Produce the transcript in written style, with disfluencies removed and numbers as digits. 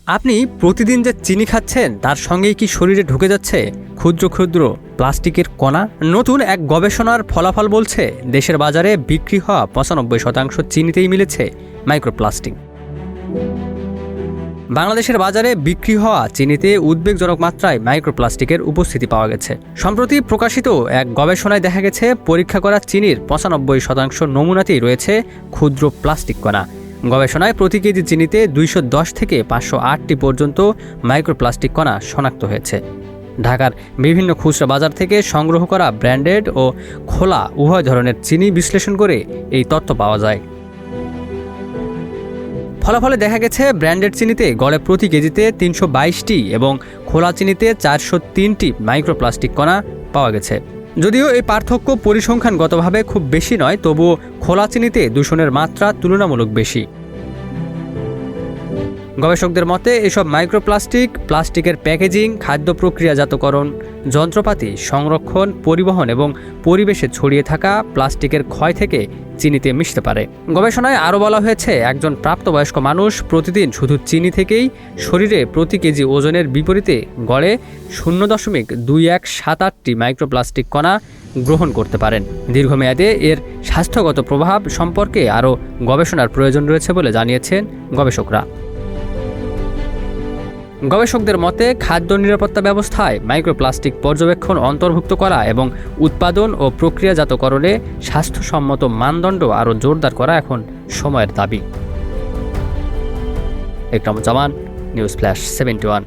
আপনি প্রতিদিন যে চিনি খাচ্ছেন তার সঙ্গেই কি শরীরে ঢুকে যাচ্ছে ক্ষুদ্র ক্ষুদ্র প্লাস্টিকের কণা? নতুন এক গবেষণার ফলাফল বলছে দেশের বাজারে বিক্রি হওয়া ৯৫% চিনিতেই মিলেছে মাইক্রোপ্লাস্টিক। বাংলাদেশের বাজারে বিক্রি হওয়া চিনিতে উদ্বেগজনক মাত্রায় মাইক্রোপ্লাস্টিকের উপস্থিতি পাওয়া গেছে। সম্প্রতি প্রকাশিত এক গবেষণায় দেখা গেছে পরীক্ষা করা চিনির ৯৫% নমুনাতেই রয়েছে ক্ষুদ্র প্লাস্টিক কণা। গবেষণায় প্রতি কেজি চিনিতে ২১০ থেকে ৫০৮টি পর্যন্ত মাইক্রোপ্লাস্টিক কণা শনাক্ত হয়েছে। ঢাকার বিভিন্ন খুচরা বাজার থেকে সংগ্রহ করা ব্র্যান্ডেড ও খোলা উভয় ধরনের চিনি বিশ্লেষণ করে এই তথ্য পাওয়া যায়। ফলাফলে দেখা গেছে ব্র্যান্ডেড চিনিতে গড়ে প্রতি কেজিতে ৩২২টি এবং খোলা চিনিতে ৪০৩টি মাইক্রোপ্লাস্টিক কণা পাওয়া গেছে। যদিও এই পার্থক্য পরিসংখ্যানগতভাবে খুব বেশি নয়, তবুও খোলা চিনিতে দূষণের মাত্রা তুলনামূলক বেশি। গবেষকদের মতে এসব মাইক্রোপ্লাস্টিক প্লাস্টিকের প্যাকেজিং, খাদ্য প্রক্রিয়াজাতকরণ, যন্ত্রপাতি, সংরক্ষণ, পরিবহন এবং পরিবেশে ছড়িয়ে থাকা প্লাস্টিকের ক্ষয় থেকে চিনিতে মিশতে পারে। গবেষণায় আরও বলা হয়েছে একজন প্রাপ্তবয়স্ক মানুষ প্রতিদিন শুধু চিনি থেকেই শরীরে প্রতি কেজি ওজনের বিপরীতে গড়ে ০.2178টি মাইক্রোপ্লাস্টিক কণা গ্রহণ করতে পারেন। দীর্ঘমেয়াদে এর স্বাস্থ্যগত প্রভাব সম্পর্কে আরও গবেষণার প্রয়োজন রয়েছে বলে জানিয়েছেন গবেষকরা। গবেষকদের মতে খাদ্য নিরাপত্তা ব্যবস্থায় মাইক্রোপ্লাস্টিক পর্যবেক্ষণ অন্তর্ভুক্ত করা এবং উৎপাদন ও প্রক্রিয়াজাতকরণে স্বাস্থ্যসম্মত মানদণ্ড আরও জোরদার করা এখন সময়ের দাবি। Ikramuzzaman, news flash 71।